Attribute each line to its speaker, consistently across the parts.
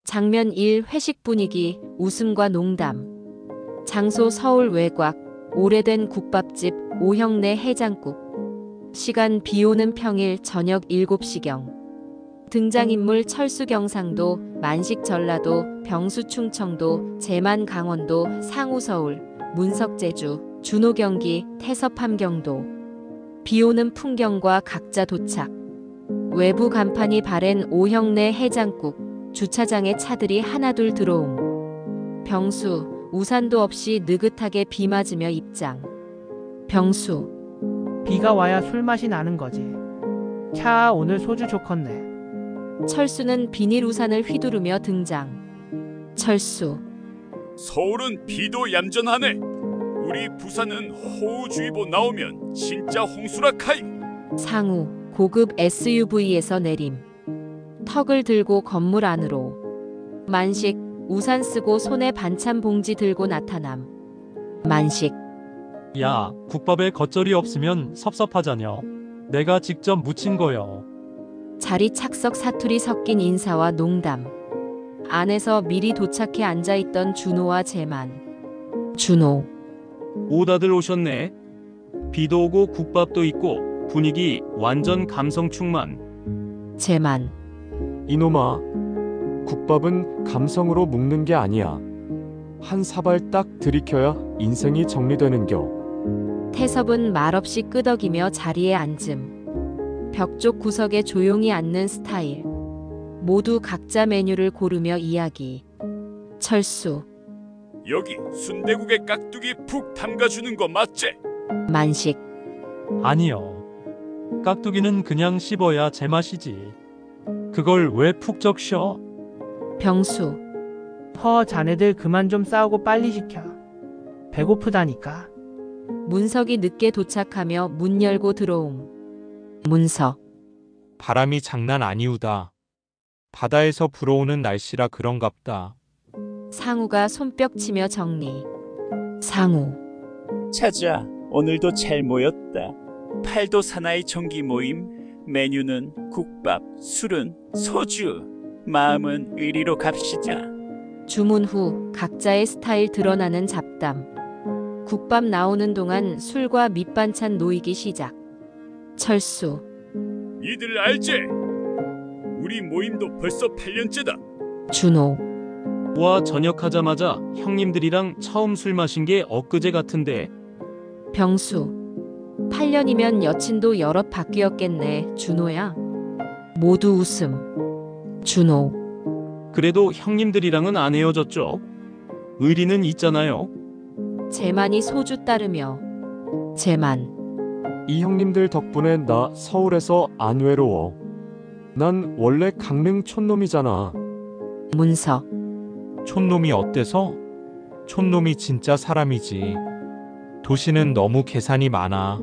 Speaker 1: 장면 1 회식 분위기, 웃음과 농담. 장소 서울 외곽, 오래된 국밥집, 오형내 해장국. 시간 비 오는 평일 저녁 7시경. 등장인물 철수 경상도, 만식 전라도, 병수 충청도, 재만 강원도, 상우 서울, 문석 제주, 준호 경기, 태섭 함경도. 비 오는 풍경과 각자 도착. 외부 간판이 바랜 오형내 해장국. 주차장에 차들이 하나둘 들어옴. 병수, 우산도 없이 느긋하게 비 맞으며 입장. 병수.
Speaker 2: 비가 와야 술맛이 나는 거지. 캬, 오늘 소주 좋겠네.
Speaker 1: 철수는 비닐 우산을 휘두르며 등장. 철수.
Speaker 3: 서울은 비도 얌전하네. 우리 부산은 호우주의보 나오면 진짜 홍수라 카이.
Speaker 1: 상우, 고급 SUV에서 내림. 턱을 들고 건물 안으로. 만식, 우산 쓰고 손에 반찬 봉지 들고 나타남. 만식.
Speaker 4: 야, 국밥에 겉절이 없으면 섭섭하자녀. 내가 직접 무친 거여.
Speaker 1: 자리 착석 사투리 섞인 인사와 농담. 안에서 미리 도착해 앉아있던 준호와 재만. 준호.
Speaker 5: 오, 다들 오셨네. 비도 오고 국밥도 있고 분위기 완전 감성 충만.
Speaker 1: 재만.
Speaker 6: 이놈아, 국밥은 감성으로 묶는 게 아니야. 한 사발 딱 들이켜야 인생이 정리되는겨.
Speaker 1: 태섭은 말없이 끄덕이며 자리에 앉음. 벽 쪽 구석에 조용히 앉는 스타일. 모두 각자 메뉴를 고르며 이야기. 철수.
Speaker 3: 여기 순대국에 깍두기 푹 담가주는 거 맞지?
Speaker 1: 만식.
Speaker 4: 아니요. 깍두기는 그냥 씹어야 제맛이지. 그걸 왜 푹 적셔?
Speaker 1: 병수.
Speaker 2: 자네들 그만 좀 싸우고 빨리 시켜. 배고프다니까.
Speaker 1: 문석이 늦게 도착하며 문 열고 들어옴. 문석.
Speaker 7: 바람이 장난 아니우다. 바다에서 불어오는 날씨라 그런갑다.
Speaker 1: 상우가 손뼉 치며 정리. 상우.
Speaker 8: 자자, 오늘도 잘 모였다. 팔도 사나이 정기 모임. 메뉴는 국밥, 술은 소주. 마음은 의리로 갑시다.
Speaker 1: 주문 후 각자의 스타일 드러나는 잡담. 국밥 나오는 동안 술과 밑반찬 놓이기 시작. 철수.
Speaker 3: 니들 알지? 우리 모임도 벌써 8년째다.
Speaker 1: 준호.
Speaker 5: 와, 전역하자마자 형님들이랑 처음 술 마신 게 엊그제 같은데.
Speaker 1: 병수. 8년이면 여친도 여럿 바뀌었겠네. 준호야. 모두 웃음. 준호.
Speaker 5: 그래도 형님들이랑은 안 헤어졌죠. 의리는 있잖아요.
Speaker 1: 재만이 소주 따르며. 재만.
Speaker 6: 이 형님들 덕분에 나 서울에서 안 외로워. 난 원래 강릉 촌놈이잖아.
Speaker 1: 문석.
Speaker 7: 촌놈이 어때서? 촌놈이 진짜 사람이지. 도시는 너무 계산이 많아.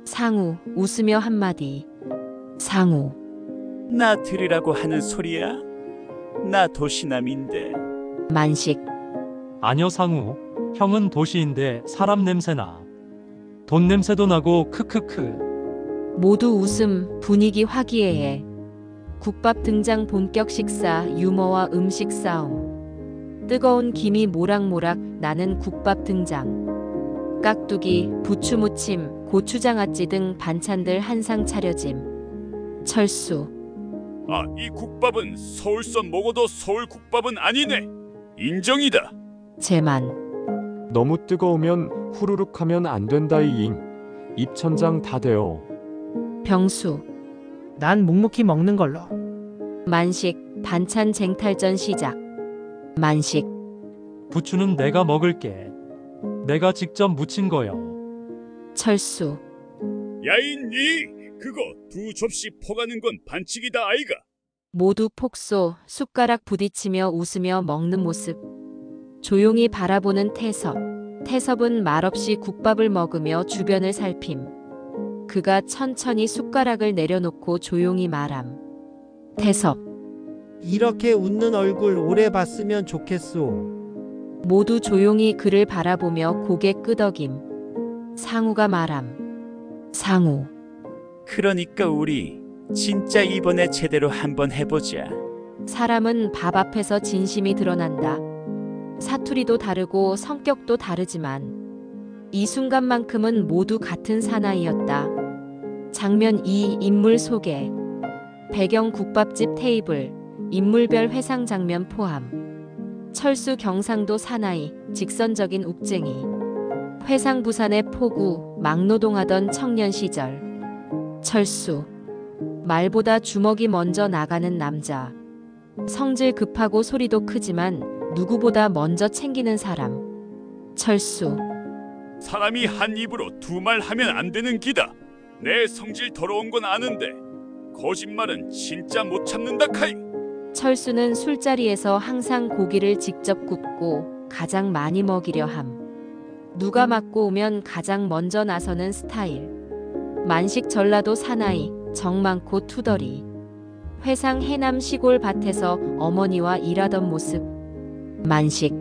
Speaker 1: 상우 웃으며 한마디. 상우.
Speaker 8: 나 들으라고 하는 소리야? 나 도시남인데.
Speaker 1: 만식.
Speaker 4: 아녀 상우. 형은 도시인데 사람 냄새나. 돈 냄새도 나고 크크크.
Speaker 1: 모두 웃음. 분위기 화기애애. 국밥 등장 본격 식사. 유머와 음식 싸움. 뜨거운 김이 모락모락 나는 국밥 등장. 깍두기, 부추 무침, 고추장아찌 등 반찬들 한 상 차려짐. 철수.
Speaker 3: 아, 이 국밥은 서울서 먹어도 서울 국밥은 아니네. 인정이다.
Speaker 1: 재만.
Speaker 6: 너무 뜨거우면 후루룩 하면 안 된다이잉. 입천장 다 돼요.
Speaker 1: 병수.
Speaker 2: 난 묵묵히 먹는 걸로.
Speaker 1: 만식. 반찬 쟁탈전 시작. 만식.
Speaker 4: 부추는 내가 먹을게. 내가 직접 무친 거요.
Speaker 1: 철수.
Speaker 3: 야인니 그거 두 접시 퍼가는 건 반칙이다 아이가.
Speaker 1: 모두 폭소. 숟가락 부딪히며 웃으며 먹는 모습. 조용히 바라보는 태섭. 태섭은 말없이 국밥을 먹으며 주변을 살핌. 그가 천천히 숟가락을 내려놓고 조용히 말함. 태섭.
Speaker 9: 이렇게 웃는 얼굴 오래 봤으면 좋겠소.
Speaker 1: 모두 조용히 그를 바라보며 고개 끄덕임. 상우가 말함. 상우.
Speaker 8: 그러니까 우리 진짜 이번에 제대로 한번 해보자.
Speaker 1: 사람은 밥 앞에서 진심이 드러난다. 사투리도 다르고 성격도 다르지만 이 순간만큼은 모두 같은 사나이였다. 장면 2. 인물 소개. 배경 국밥집 테이블, 인물별 회상 장면 포함. 철수 경상도 사나이, 직선적인 욱쟁이. 회상 부산의 포구, 막노동하던 청년 시절. 철수. 말보다 주먹이 먼저 나가는 남자. 성질 급하고 소리도 크지만 누구보다 먼저 챙기는 사람. 철수.
Speaker 3: 사람이 한 입으로 두 말 하면 안 되는 기다. 내 성질 더러운 건 아는데 거짓말은 진짜 못 참는다 카이.
Speaker 1: 철수는 술자리에서 항상 고기를 직접 굽고 가장 많이 먹이려 함. 누가 맞고 오면 가장 먼저 나서는 스타일. 만식 전라도 사나이, 정 많고 투덜이. 회상 해남 시골 밭에서 어머니와 일하던 모습. 만식.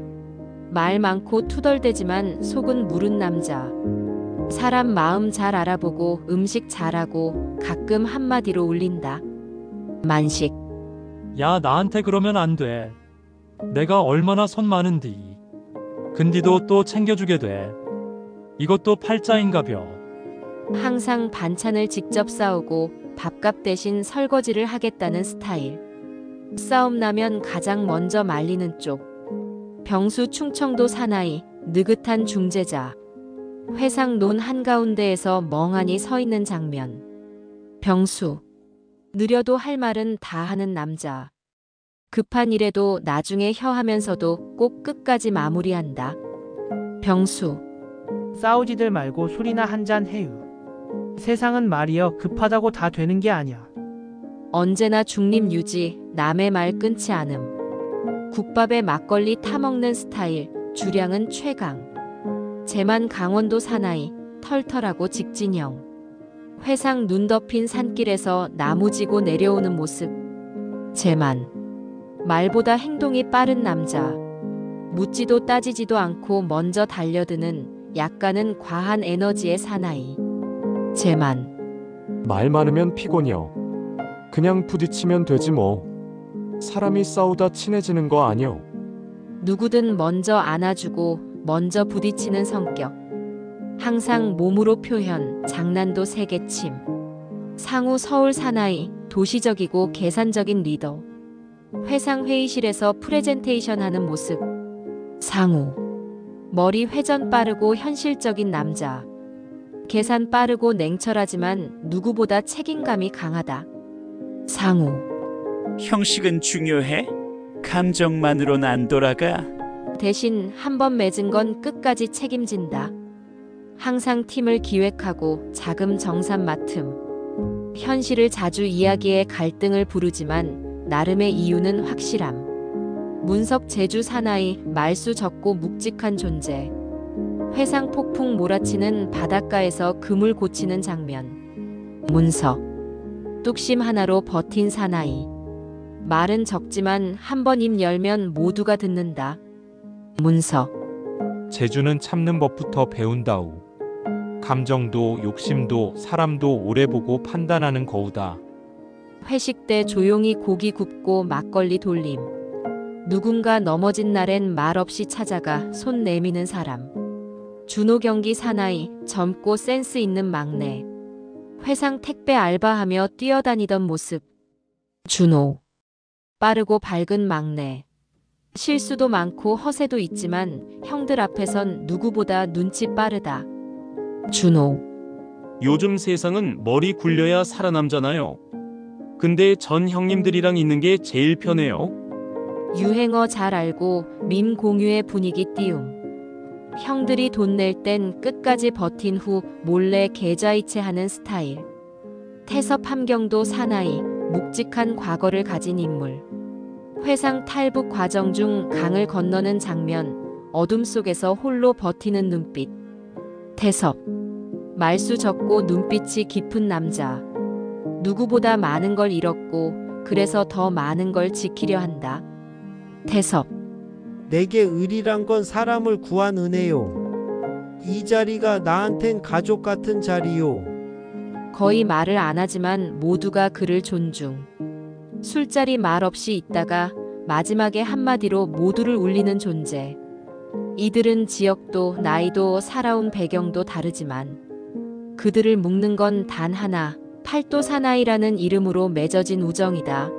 Speaker 1: 말 많고 투덜대지만 속은 무른 남자. 사람 마음 잘 알아보고 음식 잘하고 가끔 한마디로 울린다. 만식.
Speaker 4: 야, 나한테 그러면 안 돼. 내가 얼마나 손 많은디. 근디도 또 챙겨주게 돼. 이것도 팔자인가벼.
Speaker 1: 항상 반찬을 직접 싸우고 밥값 대신 설거지를 하겠다는 스타일. 싸움 나면 가장 먼저 말리는 쪽. 병수 충청도 사나이, 느긋한 중재자. 회상 논 한가운데에서 멍하니 서 있는 장면. 병수. 느려도 할 말은 다 하는 남자. 급한 일에도 나중에 혀하면서도 꼭 끝까지 마무리한다. 병수.
Speaker 2: 싸우지들 말고 술이나 한잔 해요. 세상은 말이여 급하다고 다 되는 게 아니야.
Speaker 1: 언제나 중립 유지, 남의 말 끊지 않음. 국밥에 막걸리 타먹는 스타일, 주량은 최강. 제만 강원도 사나이, 털털하고 직진형. 회상 눈 덮인 산길에서 나무지고 내려오는 모습. 제만. 말보다 행동이 빠른 남자. 묻지도 따지지도 않고 먼저 달려드는 약간은 과한 에너지의 사나이. 제만.
Speaker 6: 말 많으면 피곤이여. 그냥 부딪히면 되지 뭐. 사람이 싸우다 친해지는 거 아니여.
Speaker 1: 누구든 먼저 안아주고 먼저 부딪히는 성격. 항상 몸으로 표현, 장난도 세게침. 상우 서울 사나이, 도시적이고 계산적인 리더. 회상 회의실에서 프레젠테이션 하는 모습. 상우. 머리 회전 빠르고 현실적인 남자. 계산 빠르고 냉철하지만 누구보다 책임감이 강하다. 상우.
Speaker 8: 형식은 중요해? 감정만으론 안 돌아가.
Speaker 1: 대신 한 번 맺은 건 끝까지 책임진다. 항상 팀을 기획하고 자금 정산 맡음. 현실을 자주 이야기해 갈등을 부르지만 나름의 이유는 확실함. 문석 제주 사나이, 말수 적고 묵직한 존재. 회상 폭풍 몰아치는 바닷가에서 그물 고치는 장면. 문석. 뚝심 하나로 버틴 사나이. 말은 적지만 한 번 입 열면 모두가 듣는다. 문석.
Speaker 7: 제주는 참는 법부터 배운다우. 감정도 욕심도 사람도 오래 보고 판단하는 거우다.
Speaker 1: 회식 때 조용히 고기 굽고 막걸리 돌림. 누군가 넘어진 날엔 말없이 찾아가 손 내미는 사람. 준호 경기 사나이, 젊고 센스 있는 막내. 회상 택배 알바하며 뛰어다니던 모습. 준호. 빠르고 밝은 막내. 실수도 많고 허세도 있지만 형들 앞에선 누구보다 눈치 빠르다. 준호.
Speaker 5: 요즘 세상은 머리 굴려야 살아남잖아요. 근데 전 형님들이랑 있는 게 제일 편해요.
Speaker 1: 유행어 잘 알고 밈 공유의 분위기 띄움. 형들이 돈 낼 땐 끝까지 버틴 후 몰래 계좌이체하는 스타일. 태섭 함경도 사나이, 묵직한 과거를 가진 인물. 회상 탈북 과정 중 강을 건너는 장면, 어둠 속에서 홀로 버티는 눈빛. 태섭. 말수 적고 눈빛이 깊은 남자. 누구보다 많은 걸 잃었고 그래서 더 많은 걸 지키려 한다. 태섭.
Speaker 9: 내게 의리란 건 사람을 구한 은혜요. 이 자리가 나한텐 가족 같은 자리요.
Speaker 1: 거의 말을 안 하지만 모두가 그를 존중. 술자리 말없이 있다가 마지막에 한마디로 모두를 울리는 존재. 이들은 지역도 나이도 살아온 배경도 다르지만 그들을 묶는 건 단 하나, 팔도 사나이라는 이름으로 맺어진 우정이다.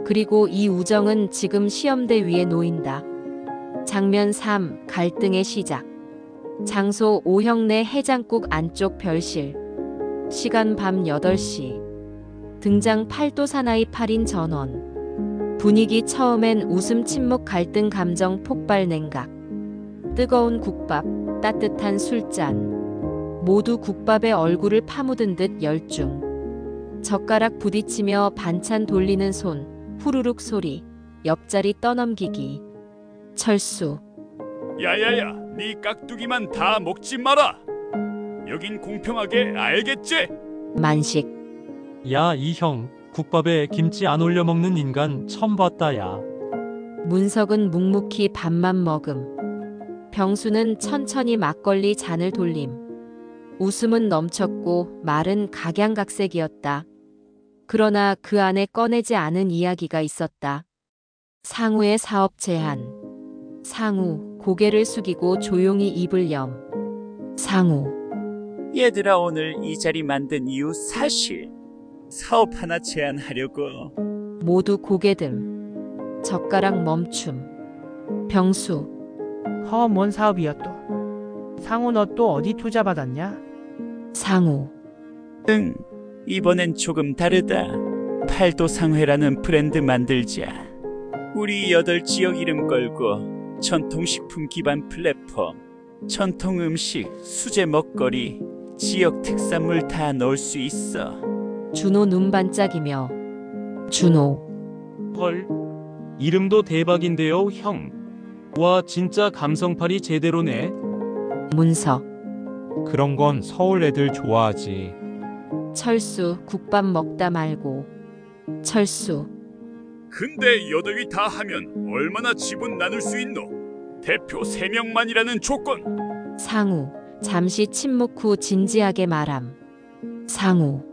Speaker 1: 그리고 이 우정은 지금 시험대 위에 놓인다. 장면 3. 갈등의 시작. 장소 오형내 해장국 안쪽 별실. 시간 밤 8시. 등장 팔도 사나이 8인 전원. 분위기 처음엔 웃음 침묵 갈등 감정 폭발 냉각. 뜨거운 국밥, 따뜻한 술잔. 모두 국밥에 얼굴을 파묻은 듯 열중. 젓가락 부딪히며 반찬 돌리는 손, 후루룩 소리, 옆자리 떠넘기기. 철수.
Speaker 3: 야야야, 네 깍두기만 다 먹지 마라. 여긴 공평하게, 알겠지?
Speaker 1: 만식.
Speaker 4: 야, 이 형, 국밥에 김치 안 올려 먹는 인간 처음 봤다, 야.
Speaker 1: 문석은 묵묵히 밥만 먹음. 병수는 천천히 막걸리 잔을 돌림. 웃음은 넘쳤고 말은 각양각색이었다. 그러나 그 안에 꺼내지 않은 이야기가 있었다. 상우의 사업 제한. 상우, 고개를 숙이고 조용히 입을 염. 상우.
Speaker 8: 얘들아, 오늘 이 자리 만든 이유 사실 사업 하나 제안하려고.
Speaker 1: 모두 고개듦. 젓가락 멈춤. 병수.
Speaker 2: 뭔 사업이야 또? 상우 너 또 어디 투자 받았냐?
Speaker 1: 상우.
Speaker 8: 응, 이번엔 조금 다르다. 팔도 상회라는 브랜드 만들자. 우리 8지역 이름 걸고 전통식품 기반 플랫폼, 전통 음식, 수제 먹거리, 지역 특산물 다 넣을 수 있어.
Speaker 1: 준호 눈 반짝이며. 준호.
Speaker 5: 헐, 이름도 대박인데요, 형. 와, 진짜 감성팔이 제대로네.
Speaker 1: 문석.
Speaker 7: 그런 건 서울 애들 좋아하지.
Speaker 1: 철수. 국밥 먹다 말고. 철수.
Speaker 3: 근데 8위 다 하면 얼마나 지분 나눌 수 있노? 대표 3명만이라는 조건.
Speaker 1: 상우. 잠시 침묵 후 진지하게 말함. 상우.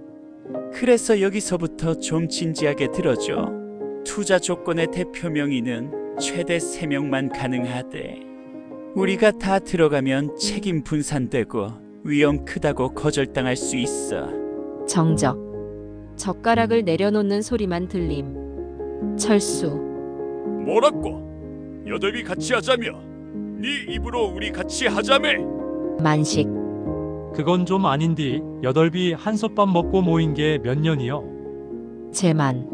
Speaker 8: 그래서 여기서부터 좀 진지하게 들어줘. 투자 조건의 대표 명의는 최대 3명만 가능하대. 우리가 다 들어가면 책임 분산되고 위험 크다고 거절당할 수 있어.
Speaker 1: 정적. 젓가락을 내려놓는 소리만 들림. 철수.
Speaker 3: 뭐라고? 8위 같이 하자며? 네 입으로 우리 같이 하자며?
Speaker 1: 만식.
Speaker 4: 그건 좀 아닌디. 8비 한솥밥 먹고 모인 게 몇 년이요?
Speaker 1: 재만.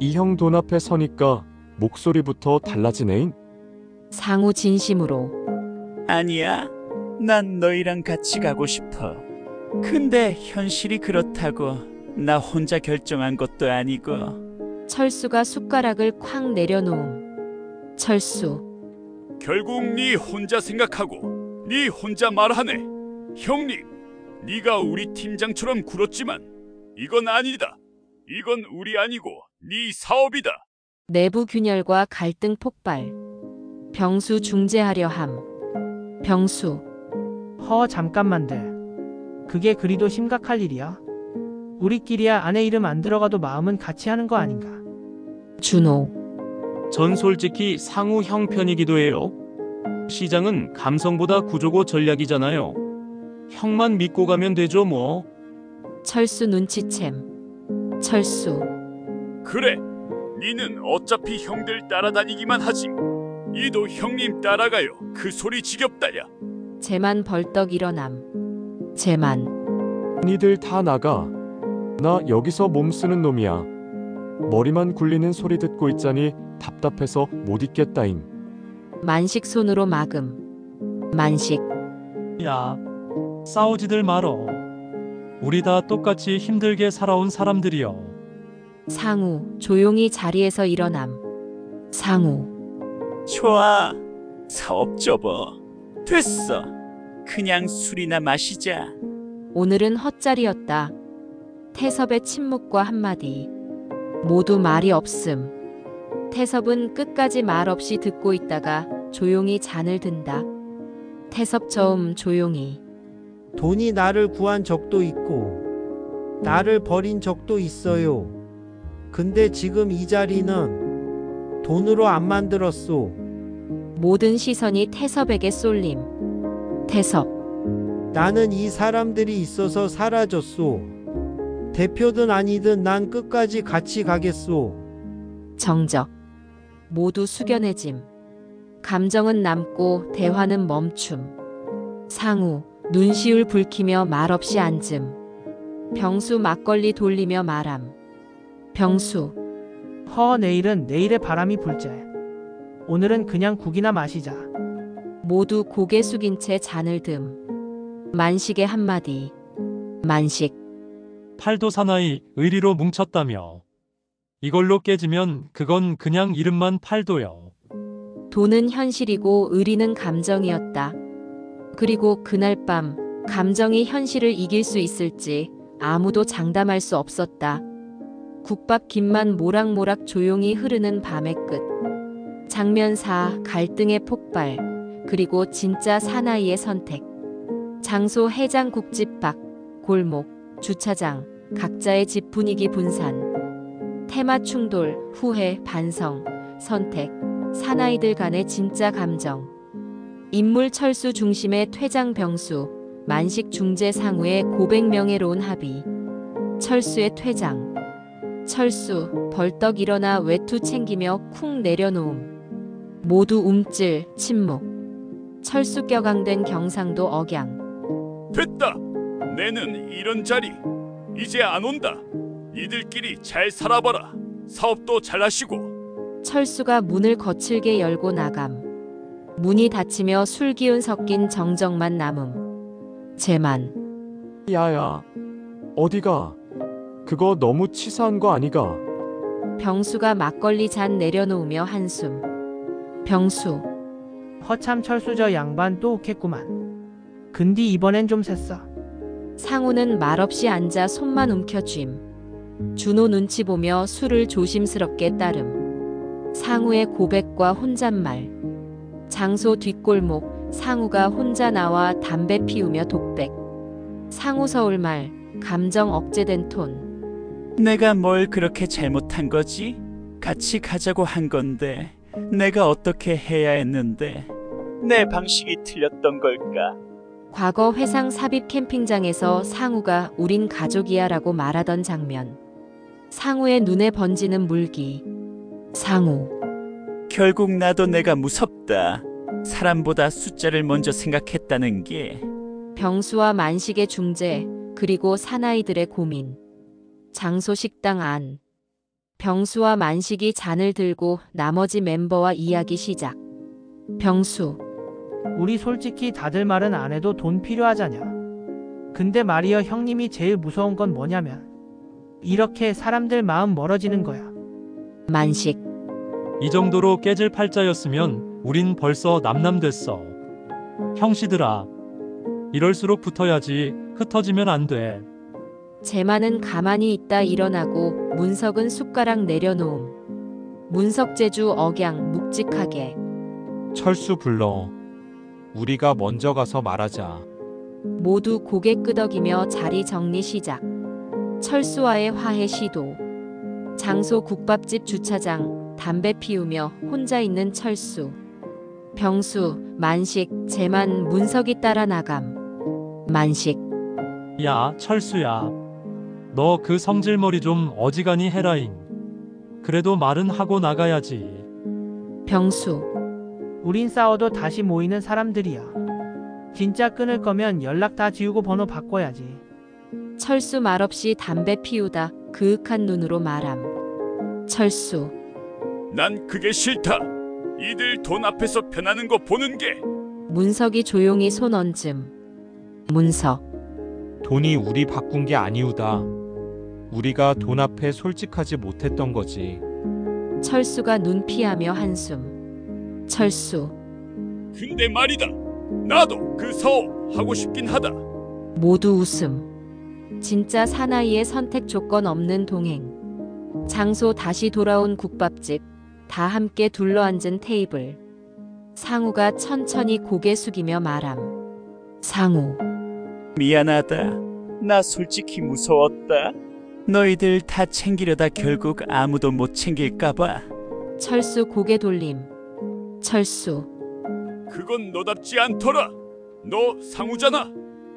Speaker 6: 이 형 돈 앞에 서니까 목소리부터 달라지네인.
Speaker 1: 상우 진심으로.
Speaker 8: 아니야, 난 너희랑 같이 가고 싶어. 근데 현실이 그렇다고 나 혼자 결정한 것도 아니고.
Speaker 1: 철수가 숟가락을 콱 내려놓음. 철수.
Speaker 3: 결국 네 혼자 생각하고 네 혼자 말하네. 형님, 네가 우리 팀장처럼 굴었지만 이건 아니다. 이건 우리 아니고 네 사업이다.
Speaker 1: 내부 균열과 갈등 폭발. 병수 중재하려 함. 병수.
Speaker 2: 잠깐만들. 그게 그리도 심각할 일이야? 우리끼리야 아내 이름 안 들어가도 마음은 같이 하는 거 아닌가?
Speaker 1: 준호.
Speaker 5: 전 솔직히 상우 형 편이기도 해요. 시장은 감성보다 구조고 전략이잖아요. 형만 믿고 가면 되죠 뭐.
Speaker 1: 철수 눈치챔. 철수.
Speaker 3: 그래, 니는 어차피 형들 따라다니기만 하지. 이도 형님 따라가요. 그 소리 지겹다야.
Speaker 1: 재만 벌떡 일어남. 재만.
Speaker 6: 니들 다 나가. 나 여기서 몸 쓰는 놈이야. 머리만 굴리는 소리 듣고 있자니 답답해서 못 있겠다잉.
Speaker 1: 만식 손으로 막음. 만식.
Speaker 4: 야, 싸우지들 말어. 우리 다 똑같이 힘들게 살아온 사람들이여.
Speaker 1: 상우. 조용히 자리에서 일어남. 상우.
Speaker 8: 좋아, 사업 접어. 됐어. 그냥 술이나 마시자.
Speaker 1: 오늘은 헛자리였다. 태섭의 침묵과 한마디. 모두 말이 없음. 태섭은 끝까지 말 없이 듣고 있다가 조용히 잔을 든다. 태섭 저음 조용히.
Speaker 9: 돈이 나를 구한 적도 있고 나를 버린 적도 있어요. 근데 지금 이 자리는 돈으로 안 만들었소.
Speaker 1: 모든 시선이 태섭에게 쏠림. 태섭,
Speaker 9: 나는 이 사람들이 있어서 사라졌소. 대표든 아니든 난 끝까지 같이 가겠소.
Speaker 1: 정적. 모두 숙연해짐. 감정은 남고 대화는 멈춤. 상우, 눈시울 붉히며 말없이 앉음. 병수 막걸리 돌리며 말함. 병수,
Speaker 2: 내일은 내일의 바람이 불재. 오늘은 그냥 국이나 마시자.
Speaker 1: 모두 고개 숙인 채 잔을 듬. 만식의 한마디. 만식,
Speaker 4: 팔도 사나이 의리로 뭉쳤다며. 이걸로 깨지면 그건 그냥 이름만 팔도요.
Speaker 1: 돈은 현실이고 의리는 감정이었다. 그리고 그날 밤 감정이 현실을 이길 수 있을지 아무도 장담할 수 없었다. 국밥 김만 모락모락 조용히 흐르는 밤의 끝. 장면 4, 갈등의 폭발. 그리고 진짜 사나이의 선택. 장소 해장국집 밖, 골목, 주차장, 각자의 집 분위기 분산. 테마 충돌, 후회, 반성, 선택. 사나이들 간의 진짜 감정. 인물 철수 중심의 퇴장 병수, 만식 중재 상우의 고백 명예로운 합의. 철수의 퇴장. 철수, 벌떡 일어나 외투 챙기며 쿵 내려놓음. 모두 움찔, 침묵. 철수 껴강된 경상도 억양.
Speaker 3: 됐다. 내는 이런 자리 이제 안 온다. 니들끼리 잘 살아봐라. 사업도 잘하시고.
Speaker 1: 철수가 문을 거칠게 열고 나감. 문이 닫히며 술기운 섞인 정적만 남음. 재만.
Speaker 6: 야야, 어디가? 그거 너무 치사한 거 아니가?
Speaker 1: 병수가 막걸리 잔 내려놓으며 한숨. 병수,
Speaker 2: 허참 철수 저 양반 또 오겠구만. 근데 이번엔 좀 셌어.
Speaker 1: 상우는 말없이 앉아 손만 움켜쥡. 준호 눈치 보며 술을 조심스럽게 따름. 상우의 고백과 혼잣말. 장소 뒷골목, 상우가 혼자 나와 담배 피우며 독백. 상우 서울말, 감정 억제된 톤.
Speaker 8: 내가 뭘 그렇게 잘못한 거지? 같이 가자고 한 건데 내가 어떻게 해야 했는데 내 방식이 틀렸던 걸까?
Speaker 1: 과거 회상 삽입 캠핑장에서 상우가 우린 가족이야 라고 말하던 장면. 상우의 눈에 번지는 물기. 상우,
Speaker 8: 결국 나도 내가 무섭다. 사람보다 숫자를 먼저 생각했다는 게.
Speaker 1: 병수와 만식의 중재, 그리고 사나이들의 고민. 장소 식당 안. 병수와 만식이 잔을 들고 나머지 멤버와 이야기 시작. 병수,
Speaker 2: 우리 솔직히 다들 말은 안 해도 돈 필요하잖냐. 근데 말이여 형님이 제일 무서운 건 뭐냐면 이렇게 사람들 마음 멀어지는 거야.
Speaker 1: 만식,
Speaker 4: 이 정도로 깨질 팔자였으면 우린 벌써 남남됐어. 형씨들아, 이럴수록 붙어야지. 흩어지면 안 돼.
Speaker 1: 재만은 가만히 있다 일어나고 문석은 숟가락 내려놓음. 문석제주 억양 묵직하게.
Speaker 7: 철수 불러. 우리가 먼저 가서 말하자.
Speaker 1: 모두 고개 끄덕이며 자리 정리 시작. 철수와의 화해 시도. 장소 국밥집 주차장, 담배 피우며 혼자 있는 철수. 병수, 만식, 재만, 문석이 따라 나감. 만식,
Speaker 4: 야, 철수야. 너 그 성질머리 좀 어지간히 해라잉. 그래도 말은 하고 나가야지.
Speaker 1: 병수,
Speaker 2: 우린 싸워도 다시 모이는 사람들이야. 진짜 끊을 거면 연락 다 지우고 번호 바꿔야지.
Speaker 1: 철수 말없이 담배 피우다 그윽한 눈으로 말함. 철수,
Speaker 3: 난 그게 싫다. 이들 돈 앞에서 편하는 거 보는 게.
Speaker 1: 문석이 조용히 손 얹음. 문석,
Speaker 7: 돈이 우리 바꾼 게 아니우다. 우리가 돈 앞에 솔직하지 못했던 거지.
Speaker 1: 철수가 눈 피하며 한숨. 철수,
Speaker 3: 근데 말이다. 나도 그 사업 하고 싶긴 하다.
Speaker 1: 모두 웃음. 진짜 사나이의 선택 조건 없는 동행. 장소 다시 돌아온 국밥집. 다 함께 둘러앉은 테이블. 상우가 천천히 고개 숙이며 말함. 상우,
Speaker 8: 미안하다. 나 솔직히 무서웠다. 너희들 다 챙기려다 결국 아무도 못 챙길까봐.
Speaker 1: 철수 고개 돌림. 철수.
Speaker 3: 그건 너답지 않더라. 너 상우잖아.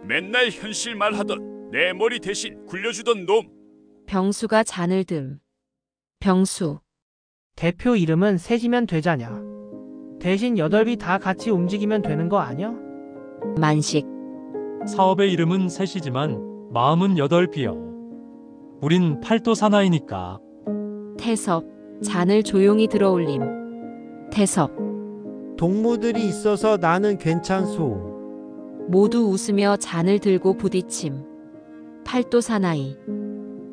Speaker 3: 맨날 현실 말하던 내 머리 대신 굴려주던 놈.
Speaker 1: 병수가 잔을 듦. 병수.
Speaker 2: 대표 이름은 셋이면 되자냐. 대신 여덟이 다 같이 움직이면 되는 거 아니야?
Speaker 1: 만식.
Speaker 4: 사업의 이름은 셋이지만 마음은 8비여. 우린 팔도 사나이니까.
Speaker 1: 태섭. 잔을 조용히 들어올림. 태섭.
Speaker 9: 동무들이 있어서 나는 괜찮소.
Speaker 1: 모두 웃으며 잔을 들고 부딪힘. 팔도 사나이.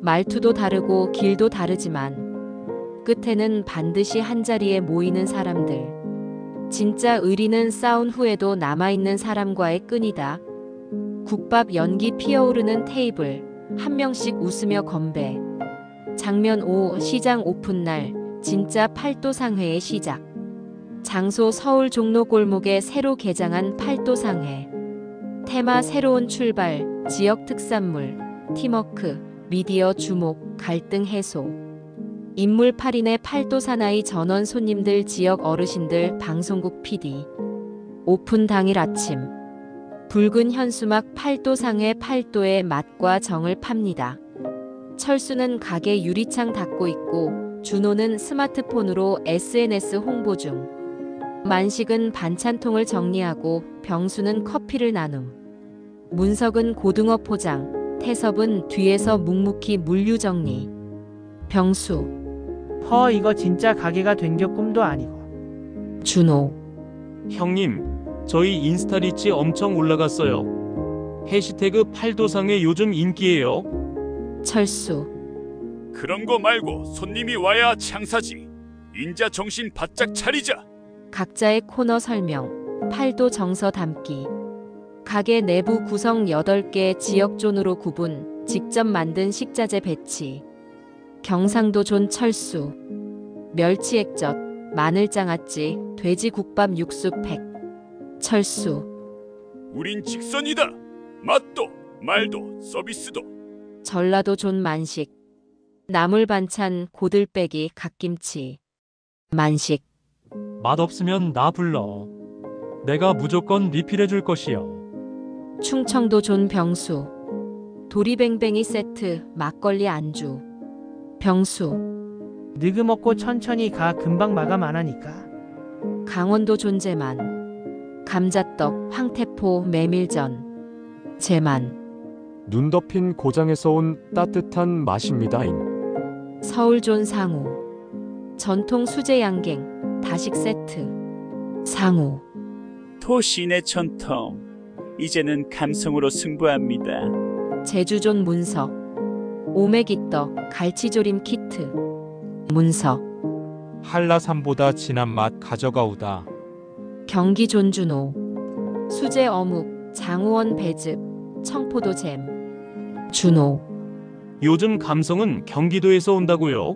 Speaker 1: 말투도 다르고 길도 다르지만 끝에는 반드시 한자리에 모이는 사람들. 진짜 의리는 싸운 후에도 남아있는 사람과의 끈이다. 국밥 연기 피어오르는 테이블. 한 명씩 웃으며 건배. 장면 5. 시장 오픈날. 진짜 팔도상회의 시작. 장소 서울 종로골목에 새로 개장한 팔도상회. 테마 새로운 출발. 지역 특산물. 팀워크. 미디어 주목. 갈등 해소. 인물 8인의 팔도사나이 전원 손님들 지역 어르신들 방송국 PD. 오픈 당일 아침. 붉은 현수막 팔도상회 팔도의 맛과 정을 팝니다. 철수는 가게 유리창 닫고 있고 준호는 스마트폰으로 SNS 홍보 중. 만식은 반찬통을 정리하고 병수는 커피를 나눔. 문석은 고등어 포장. 태섭은 뒤에서 묵묵히 물류 정리. 병수.
Speaker 2: 이거 진짜 가게가 된 게 꿈도 아니고.
Speaker 1: 준호.
Speaker 5: 형님, 저희 인스타 리치 엄청 올라갔어요. 해시태그 팔도상회 요즘 인기예요.
Speaker 1: 철수.
Speaker 3: 그런 거 말고 손님이 와야 장사지. 인자 정신 바짝 차리자.
Speaker 1: 각자의 코너 설명. 팔도 정서 담기. 가게 내부 구성 8개 지역존으로 구분. 직접 만든 식자재 배치. 경상도 존 철수. 멸치 액젓, 마늘장아찌, 돼지국밥 육수 팩. 철수.
Speaker 3: 우린 직선이다. 맛도, 말도, 서비스도.
Speaker 1: 전라도 존 만식. 나물 반찬, 고들빼기, 갓김치. 만식.
Speaker 4: 맛없으면 나 불러. 내가 무조건 리필해 줄 것이여.
Speaker 1: 충청도 존 병수. 도리뱅뱅이 세트, 막걸리 안주. 병수.
Speaker 2: 느그먹고 천천히 가. 금방 마감 안 하니까.
Speaker 1: 강원도 존재만. 감자떡, 황태포, 메밀전. 제만.
Speaker 6: 눈 덮인 고장에서 온 따뜻한 맛입니다잉.
Speaker 1: 서울 존 상우. 전통 수제 양갱, 다식 세트. 상우.
Speaker 8: 도시인의 전통. 이제는 감성으로 승부합니다.
Speaker 1: 제주 존 문석. 오메기떡, 갈치조림 키트. 문석.
Speaker 7: 한라산보다 진한 맛 가져가오다.
Speaker 1: 경기 존준호. 수제 어묵, 장우원 배즙, 청포도 잼. 준호.
Speaker 5: 요즘 감성은 경기도에서 온다고요.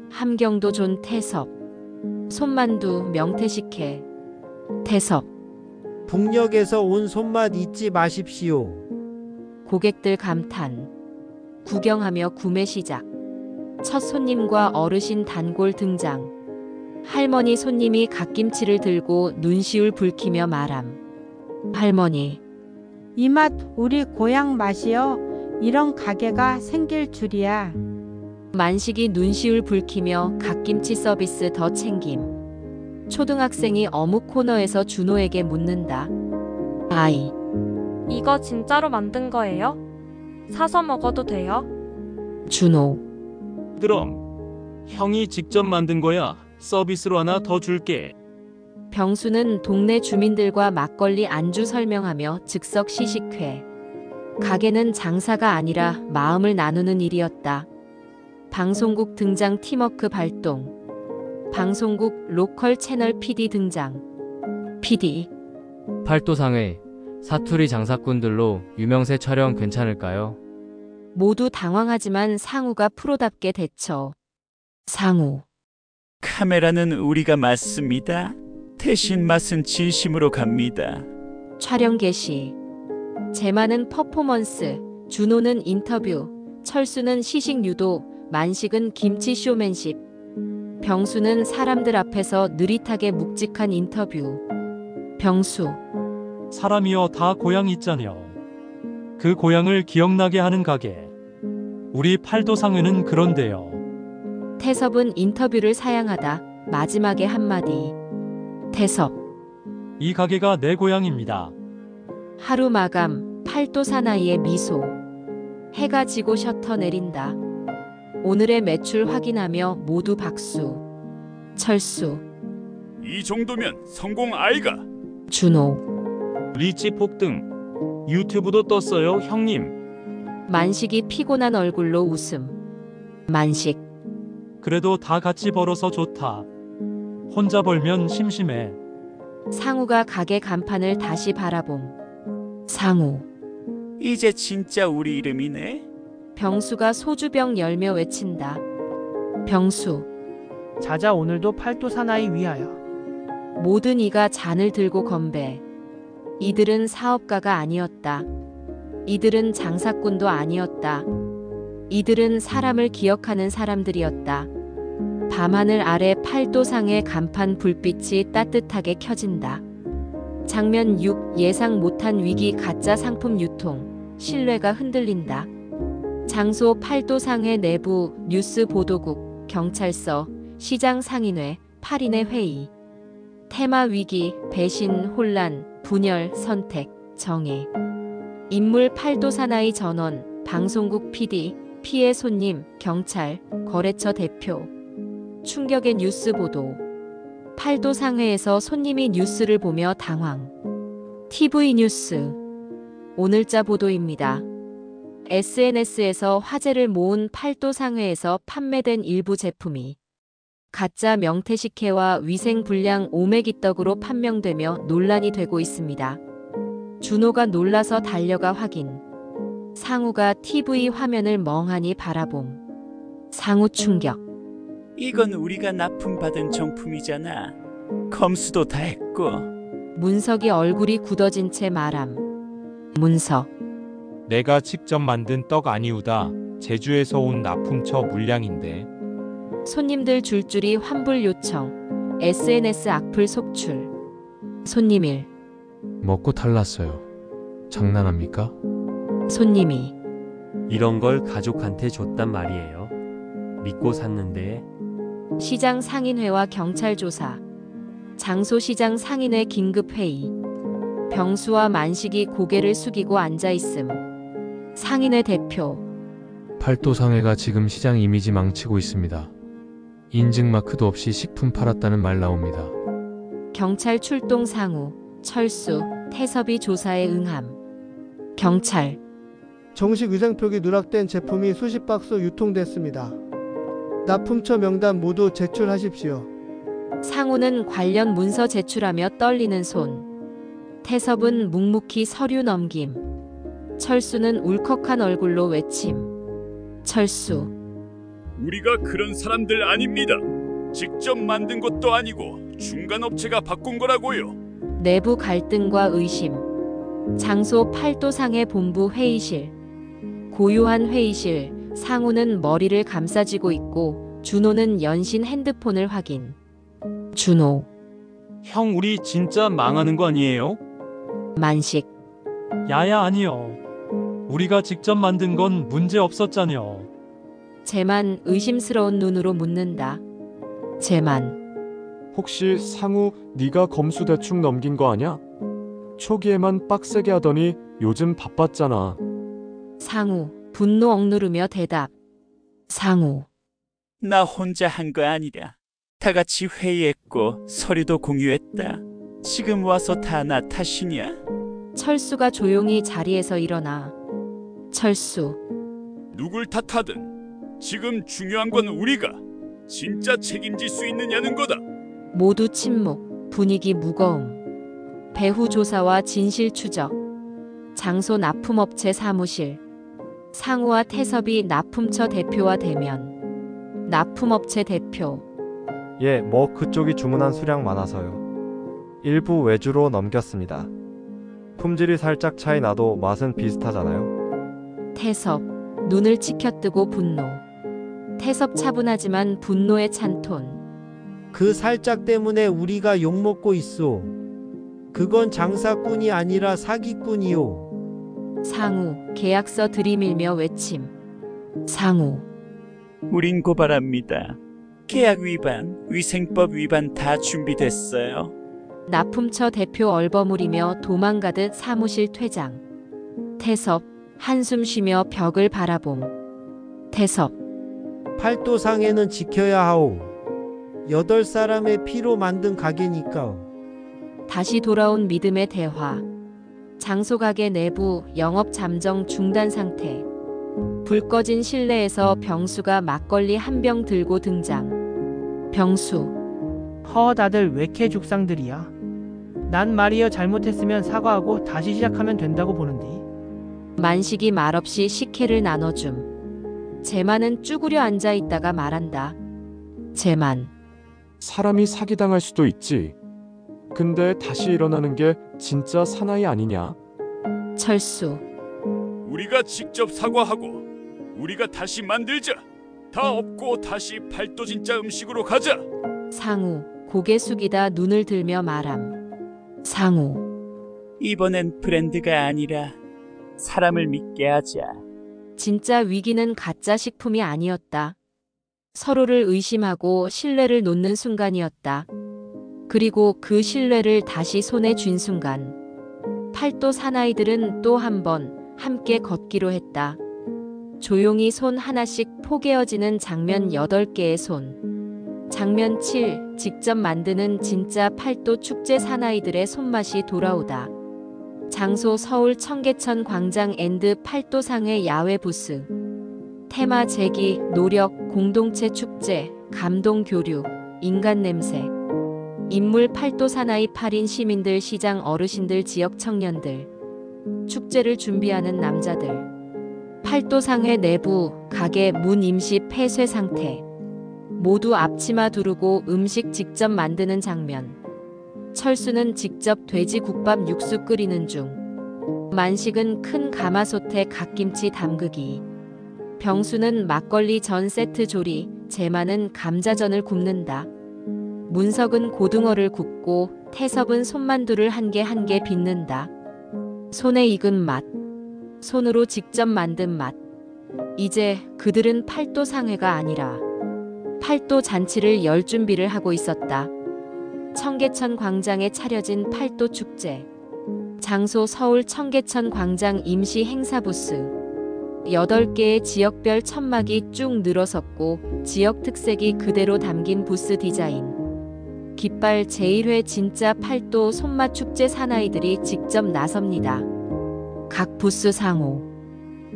Speaker 1: 함경도 존 태섭. 손만두, 명태식혜. 태섭.
Speaker 9: 북녘에서 온 손맛 잊지 마십시오.
Speaker 1: 고객들 감탄. 구경하며 구매 시작. 첫 손님과 어르신 단골 등장. 할머니 손님이 갓김치를 들고 눈시울 붉히며 말함. 할머니.
Speaker 10: 이 맛 우리 고향 맛이여. 이런 가게가 생길 줄이야.
Speaker 1: 만식이 눈시울 붉히며 갓김치 서비스 더 챙김. 초등학생이 어묵 코너에서 준호에게 묻는다. 아이.
Speaker 11: 이거 진짜로 만든 거예요? 사서 먹어도 돼요?
Speaker 1: 준호.
Speaker 5: 그럼 형이 직접 만든 거야. 서비스로 하나 더 줄게.
Speaker 1: 병수는 동네 주민들과 막걸리 안주 설명하며 즉석 시식회. 가게는 장사가 아니라 마음을 나누는 일이었다. 방송국 등장 팀워크 발동. 방송국 로컬 채널 PD 등장. PD.
Speaker 12: 팔도상회 사투리 장사꾼들로 유명세 촬영 괜찮을까요?
Speaker 1: 모두 당황하지만 상우가 프로답게 대처. 상우.
Speaker 8: 카메라는 우리가 맞습니다. 대신 맛은 진심으로 갑니다.
Speaker 1: 촬영 개시. 제만은 퍼포먼스, 준호는 인터뷰, 철수는 시식 유도, 만식은 김치 쇼맨십. 병수는 사람들 앞에서 느릿하게 묵직한 인터뷰. 병수.
Speaker 4: 사람이여 다 고향 있잖여. 그 고향을 기억나게 하는 가게. 우리 팔도상회는 그런데요.
Speaker 1: 태섭은 인터뷰를 사양하다 마지막에 한마디. 태섭.
Speaker 4: 이 가게가 내 고향입니다.
Speaker 1: 하루 마감, 팔도 사나이의 미소. 해가 지고 셔터 내린다. 오늘의 매출 확인하며 모두 박수. 철수.
Speaker 3: 이 정도면 성공 아이가.
Speaker 1: 준호.
Speaker 5: 리치 폭등. 유튜브도 떴어요, 형님.
Speaker 1: 만식이 피곤한 얼굴로 웃음. 만식.
Speaker 4: 그래도 다 같이 벌어서 좋다. 혼자 벌면 심심해.
Speaker 1: 상우가 가게 간판을 다시 바라봄. 상우.
Speaker 8: 이제 진짜 우리 이름이네.
Speaker 1: 병수가 소주병 열며 외친다. 병수.
Speaker 2: 자자 오늘도 팔도 사나이 위하여.
Speaker 1: 모든 이가 잔을 들고 건배. 이들은 사업가가 아니었다. 이들은 장사꾼도 아니었다. 이들은 사람을 기억하는 사람들이었다. 밤하늘 아래 팔도상의 간판 불빛이 따뜻하게 켜진다. 장면 6. 예상 못한 위기 가짜 상품 유통. 신뢰가 흔들린다. 장소 팔도상회 내부 뉴스 보도국, 경찰서, 시장 상인회, 8인의 회의. 테마 위기, 배신, 혼란, 분열, 선택, 정해. 인물 팔도사나이 전원, 방송국 PD, 피해 손님, 경찰, 거래처 대표. 충격의 뉴스 보도. 팔도상회에서 손님이 뉴스를 보며 당황. TV 뉴스. 오늘자 보도입니다. SNS에서 화제를 모은 팔도상회에서 판매된 일부 제품이 가짜 명태식혜와 위생불량 오메기떡으로 판명되며 논란이 되고 있습니다. 준호가 놀라서 달려가 확인. 상우가 TV 화면을 멍하니 바라봄. 상우 충격.
Speaker 8: 이건 우리가 납품받은 정품이잖아. 검수도 다 했고.
Speaker 1: 문석이 얼굴이 굳어진 채 말함. 문석.
Speaker 7: 내가 직접 만든 떡 아니우다. 제주에서 온 납품처 물량인데.
Speaker 1: 손님들 줄줄이 환불 요청. SNS 악플 속출. 손님 1.
Speaker 12: 먹고 탈났어요. 장난합니까?
Speaker 1: 손님 2.
Speaker 13: 이런 걸 가족한테 줬단 말이에요. 믿고 샀는데.
Speaker 1: 시장 상인회와 경찰 조사. 장소 시장 상인회 긴급 회의. 병수와 만식이 고개를 숙이고 앉아 있음. 상인회 대표.
Speaker 12: 팔도상회가 지금 시장 이미지 망치고 있습니다. 인증 마크도 없이 식품 팔았다는 말 나옵니다.
Speaker 1: 경찰 출동. 상우, 철수, 태섭이 조사에 응함. 경찰.
Speaker 14: 정식 위생표기 누락된 제품이 수십 박스 유통됐습니다. 납품처 명단 모두 제출하십시오.
Speaker 1: 상우는 관련 문서 제출하며 떨리는 손. 태섭은 묵묵히 서류 넘김. 철수는 울컥한 얼굴로 외침. 철수.
Speaker 3: 우리가 그런 사람들 아닙니다. 직접 만든 것도 아니고 중간 업체가 바꾼 거라고요.
Speaker 1: 내부 갈등과 의심. 장소 팔도상회 본부 회의실. 고요한 회의실. 상우는 머리를 감싸쥐고 있고 준호는 연신 핸드폰을 확인. 준호.
Speaker 5: 형 우리 진짜 망하는 거 아니에요?
Speaker 1: 만식.
Speaker 4: 야야 아니요. 우리가 직접 만든 건 문제 없었잖여.
Speaker 1: 재만 의심스러운 눈으로 묻는다. 재만.
Speaker 6: 혹시 상우 네가 검수 대충 넘긴 거 아냐? 초기에만 빡세게 하더니 요즘 바빴잖아.
Speaker 1: 상우. 분노 억누르며 대답. 상우.
Speaker 8: 나 혼자 한 거 아니라 다 같이 회의했고 서류도 공유했다. 지금 와서 다 나 탓이냐?
Speaker 1: 철수가 조용히 자리에서 일어나. 철수.
Speaker 3: 누굴 탓하든 지금 중요한 건 우리가 진짜 책임질 수 있느냐는 거다.
Speaker 1: 모두 침묵. 분위기 무거움. 배후 조사와 진실 추적. 장소 납품업체 사무실. 상우와 태섭이 납품처 대표와 대면. 납품업체 대표.
Speaker 15: 예, 뭐 그쪽이 주문한 수량 많아서요. 일부 외주로 넘겼습니다. 품질이 살짝 차이 나도 맛은 비슷하잖아요.
Speaker 1: 태섭. 눈을 치켜뜨고 분노. 태섭 차분하지만 분노에 찬 톤.
Speaker 9: 그 살짝 때문에 우리가 욕먹고 있어. 그건 장사꾼이 아니라 사기꾼이요.
Speaker 1: 상우, 계약서 들이밀며 외침. 상우.
Speaker 8: 우린 고발합니다. 계약 위반, 위생법 위반 다 준비됐어요.
Speaker 1: 납품처 대표 얼버무리며 도망가듯 사무실 퇴장. 태섭, 한숨 쉬며 벽을 바라봄. 태섭.
Speaker 9: 팔도상해는 지켜야 하오. 8사람의 피로 만든 가게니까.
Speaker 1: 다시 돌아온 믿음의 대화. 장소 가게 내부 영업 잠정 중단 상태. 불 꺼진 실내에서 병수가 막걸리 한 병 들고 등장. 병수.
Speaker 2: 다들 왜 이렇게 죽상들이야? 난 말이여 잘못했으면 사과하고 다시 시작하면 된다고 보는디.
Speaker 1: 만식이 말없이 식혜를 나눠줌. 재만은 쭈그려 앉아 있다가 말한다. 재만.
Speaker 6: 사람이 사기당할 수도 있지. 근데 다시 일어나는 게 진짜 사나이 아니냐?
Speaker 1: 철수.
Speaker 3: 우리가 직접 사과하고 우리가 다시 만들자. 다 없고 다시 팔도 진짜 음식으로 가자.
Speaker 1: 상우. 고개 숙이다 눈을 들며 말함. 상우.
Speaker 8: 이번엔 브랜드가 아니라 사람을 믿게 하자.
Speaker 1: 진짜 위기는 가짜 식품이 아니었다. 서로를 의심하고 신뢰를 놓는 순간이었다. 그리고 그 신뢰를 다시 손에 쥔 순간 팔도 사나이들은 또 한 번 함께 걷기로 했다. 조용히 손 하나씩 포개어지는 장면 8개의 손. 장면 7. 직접 만드는 진짜 팔도 축제 사나이들의 손맛이 돌아오다. 장소 서울 청계천 광장 앤드 팔도상회 야외 부스. 테마 제기, 노력, 공동체 축제, 감동 교류, 인간 냄새. 인물 팔도 사나이 8인 시민들, 시장 어르신들, 지역 청년들. 축제를 준비하는 남자들. 팔도상회 내부, 가게 문 임시 폐쇄 상태. 모두 앞치마 두르고 음식 직접 만드는 장면. 철수는 직접 돼지국밥 육수 끓이는 중. 만식은 큰 가마솥에 갓김치 담그기. 병수는 막걸리 전 세트 조리, 재만은 감자전을 굽는다. 문석은 고등어를 굽고 태섭은 손만두를 한 개 한 개 빚는다. 손에 익은 맛. 손으로 직접 만든 맛. 이제 그들은 팔도 상회가 아니라 팔도 잔치를 열 준비를 하고 있었다. 청계천 광장에 차려진 팔도 축제. 장소 서울 청계천 광장 임시 행사 부스. 8개의 지역별 천막이 쭉 늘어섰고 지역 특색이 그대로 담긴 부스 디자인. 깃발 제1회 진짜 팔도 손맛 축제 사나이들이 직접 나섭니다. 각 부스 상호.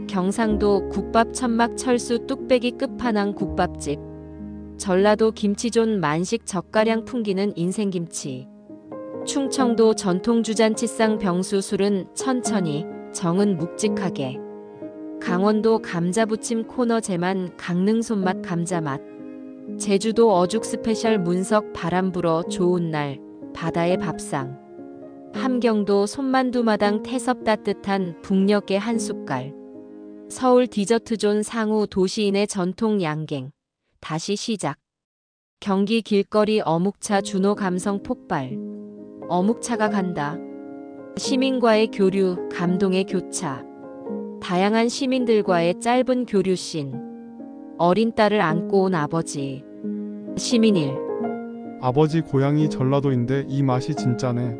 Speaker 1: 경상도 국밥 천막 철수 뚝배기 끝판왕 국밥집. 전라도 김치존 만식 젓가량 풍기는 인생김치. 충청도 전통주잔치상 병수 술은 천천히, 정은 묵직하게. 강원도 감자부침 코너 제만 강릉 손맛 감자맛. 제주도 어죽 스페셜 문석 바람 불어 좋은 날, 바다의 밥상. 함경도 손만두마당 태섭 따뜻한 북녘의 한 숟갈. 서울 디저트존 상우 도시인의 전통 양갱. 다시 시작. 경기 길거리 어묵차 준호 감성 폭발. 어묵차가 간다. 시민과의 교류, 감동의 교차. 다양한 시민들과의 짧은 교류씬. 어린 딸을 안고 온 아버지. 시민일.
Speaker 16: 아버지 고향이 전라도인데 이 맛이 진짜네.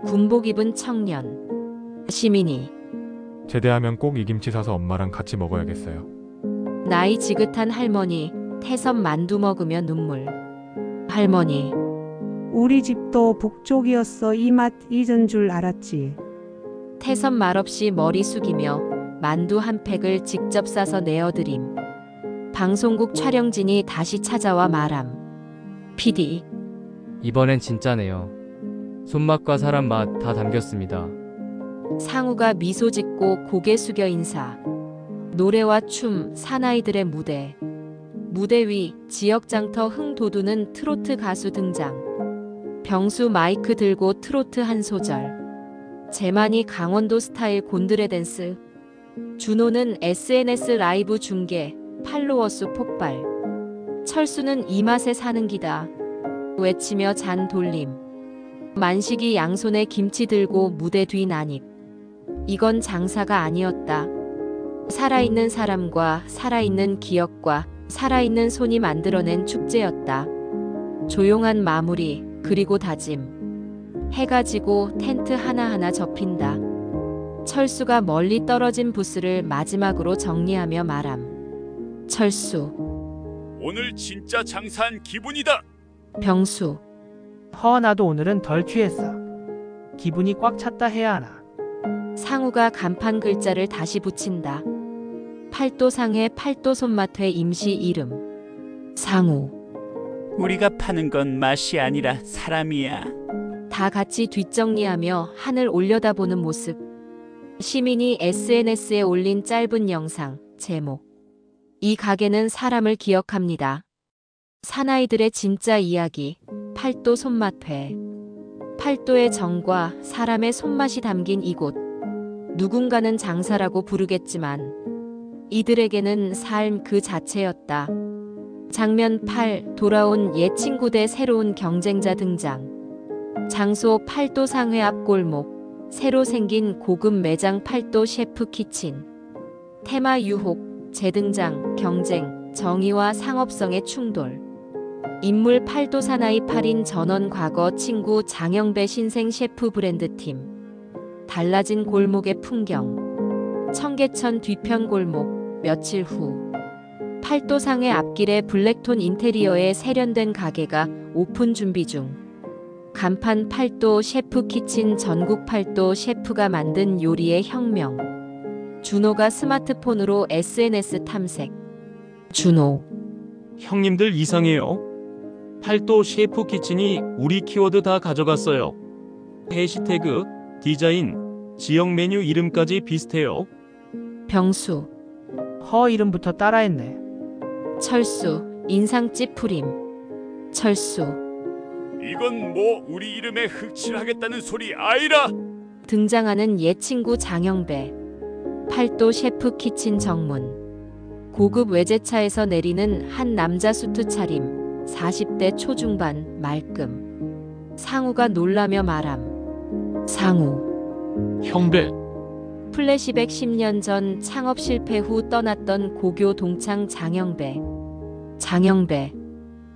Speaker 1: 군복 입은 청년. 시민이.
Speaker 6: 제대하면 꼭 이 김치 사서 엄마랑 같이 먹어야겠어요.
Speaker 1: 나이 지긋한 할머니. 태섭 만두 먹으며 눈물. 할머니.
Speaker 17: 우리 집도 북쪽이었어. 이 맛 잊은 줄 알았지.
Speaker 1: 태섭 말없이 머리 숙이며 만두 한 팩을 직접 싸서 내어드림. 방송국 촬영진이 다시 찾아와 말함. PD.
Speaker 18: 이번엔 진짜네요. 손맛과 사람 맛 다 담겼습니다.
Speaker 1: 상우가 미소 짓고 고개 숙여 인사. 노래와 춤, 사나이들의 무대. 무대 위 지역 장터 흥 돋우는 트로트 가수 등장. 병수 마이크 들고 트로트 한 소절. 재만이 강원도 스타일 곤드레 댄스. 준호는 SNS 라이브 중계, 팔로워 수 폭발. 철수는 이 맛에 사는 기다. 외치며 잔 돌림. 만식이 양손에 김치 들고 무대 뒤 난입. 이건 장사가 아니었다. 살아있는 사람과 살아있는 기억과 살아있는 손이 만들어낸 축제였다. 조용한 마무리, 그리고 다짐. 해가 지고 텐트 하나하나 접힌다. 철수가 멀리 떨어진 부스를 마지막으로 정리하며 말함. 철수.
Speaker 3: 오늘 진짜 장사한 기분이다.
Speaker 1: 병수.
Speaker 2: 나도 오늘은 덜 취했어. 기분이 꽉 찼다 해야 하나.
Speaker 1: 상우가 간판 글자를 다시 붙인다. 팔도상해 팔도 손맛회 임시 이름. 상우.
Speaker 8: 우리가 파는 건 맛이 아니라 사람이야.
Speaker 1: 다 같이 뒷정리하며 하늘 올려다보는 모습. 시민이 SNS에 올린 짧은 영상, 제목. 이 가게는 사람을 기억합니다. 사나이들의 진짜 이야기, 팔도 손맛회. 팔도의 정과 사람의 손맛이 담긴 이곳. 누군가는 장사라고 부르겠지만 이들에게는 삶 그 자체였다. 장면 8. 돌아온 옛 친구 대 새로운 경쟁자 등장. 장소 팔도상회 앞 골목. 새로 생긴 고급 매장 팔도 셰프 키친. 테마 유혹, 재등장, 경쟁, 정의와 상업성의 충돌. 인물 팔도 사나이 8인 전원 과거 친구 장영배 신생 셰프 브랜드팀. 달라진 골목의 풍경. 청계천 뒤편 골목. 며칠 후. 팔도상의 앞길에 블랙톤 인테리어의 세련된 가게가 오픈 준비 중. 간판 팔도 셰프 키친. 전국 팔도 셰프가 만든 요리의 혁명. 준호가 스마트폰으로 SNS 탐색. 준호.
Speaker 5: 형님들 이상해요. 팔도 셰프 키친이 우리 키워드 다 가져갔어요. 해시태그, 디자인, 지역 메뉴 이름까지 비슷해요.
Speaker 1: 병수.
Speaker 2: 이름부터 따라했네.
Speaker 1: 철수. 인상 찌푸림. 철수.
Speaker 3: 이건 뭐 우리 이름에 흑칠하겠다는 소리 아이라.
Speaker 1: 등장하는 옛 친구 장영배. 팔도 셰프 키친 정문. 고급 외제차에서 내리는 한 남자 수트 차림. 40대 초중반, 말끔. 상우가 놀라며 말함. 상우.
Speaker 12: 형배.
Speaker 1: 플래시백 10년 전 창업 실패 후 떠났던 고교 동창 장영배. 장영배.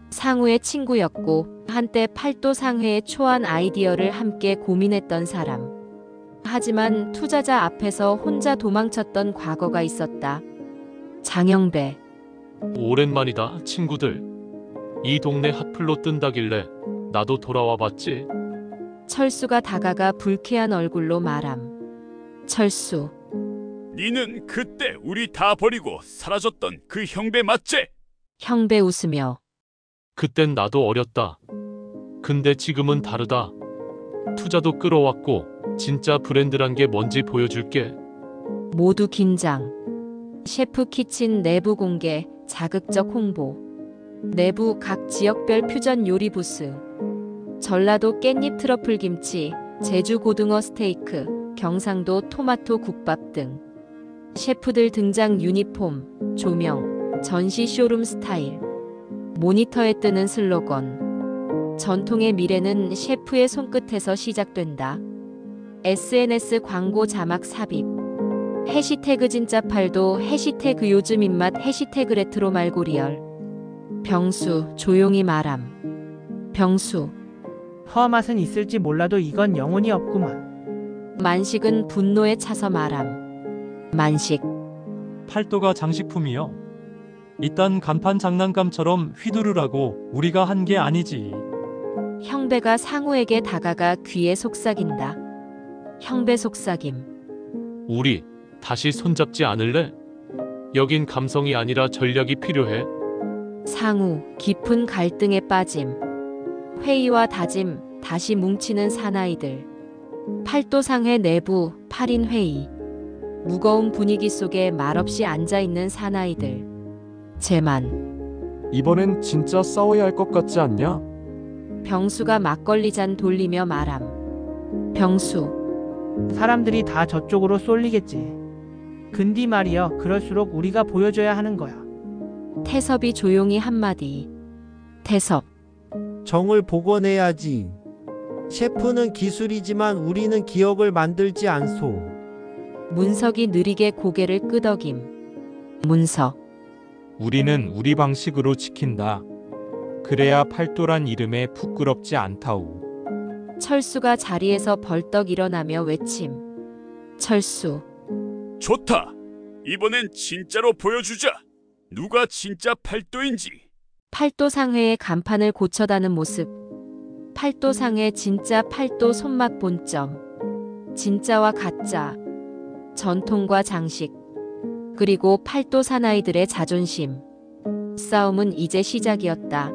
Speaker 1: 상우의 친구였고 한때 팔도 상회의 초안 아이디어를 함께 고민했던 사람. 하지만 투자자 앞에서 혼자 도망쳤던 과거가 있었다. 장영배.
Speaker 12: 오랜만이다, 친구들. 이 동네 핫플로 뜬다길래 나도 돌아와 봤지.
Speaker 1: 철수가 다가가 불쾌한 얼굴로 말함. 철수.
Speaker 3: 니는 그때 우리 다 버리고 사라졌던 그 형배 맞지?
Speaker 1: 형배 웃으며.
Speaker 12: 그땐 나도 어렸다. 근데 지금은 다르다. 투자도 끌어왔고 진짜 브랜드란 게 뭔지 보여줄게.
Speaker 1: 모두 긴장. 셰프 키친 내부 공개, 자극적 홍보. 내부 각 지역별 퓨전 요리 부스. 전라도 깻잎 트러플 김치, 제주 고등어 스테이크, 경상도 토마토 국밥 등. 셰프들 등장 유니폼, 조명, 전시 쇼룸 스타일. 모니터에 뜨는 슬로건. 전통의 미래는 셰프의 손끝에서 시작된다. SNS 광고 자막 삽입. 해시태그 진짜 팔도, 해시태그 요즘 입맛, 해시태그 레트로 말고 리얼. 병수. 조용히 말함. 병수.
Speaker 2: 맛은 있을지 몰라도 이건 영혼이 없구만.
Speaker 1: 만식은 분노에 차서 말함. 만식.
Speaker 4: 팔도가 장식품이요. 이딴 간판 장난감처럼 휘두르라고 우리가 한 게 아니지.
Speaker 1: 형배가 상우에게 다가가 귀에 속삭인다. 형배 속삭임.
Speaker 12: 우리 다시 손잡지 않을래? 여긴 감성이 아니라 전략이 필요해.
Speaker 1: 상우. 깊은 갈등에 빠짐. 회의와 다짐. 다시 뭉치는 사나이들. 팔도상회 내부 8인 회의. 무거운 분위기 속에 말없이 앉아있는 사나이들. 재만.
Speaker 6: 이번엔 진짜 싸워야 할 것 같지 않냐?
Speaker 1: 병수가 막걸리 잔 돌리며 말함. 병수.
Speaker 2: 사람들이 다 저쪽으로 쏠리겠지. 근디 말이여, 그럴수록 우리가 보여줘야 하는 거야.
Speaker 1: 태섭이 조용히 한마디. 태섭.
Speaker 9: 정을 복원해야지. 셰프는 기술이지만 우리는 기억을 만들지 않소.
Speaker 1: 문석이 느리게 고개를 끄덕임. 문석.
Speaker 7: 우리는 우리 방식으로 지킨다. 그래야 팔도란 이름에 부끄럽지 않다우.
Speaker 1: 철수가 자리에서 벌떡 일어나며 외침. 철수.
Speaker 3: 좋다. 이번엔 진짜로 보여주자. 누가 진짜 팔도인지.
Speaker 1: 팔도상회의 간판을 고쳐다는 모습. 팔도상회 진짜 팔도 손맛 본점. 진짜와 가짜. 전통과 장식. 그리고 팔도 사나이들의 자존심. 싸움은 이제 시작이었다.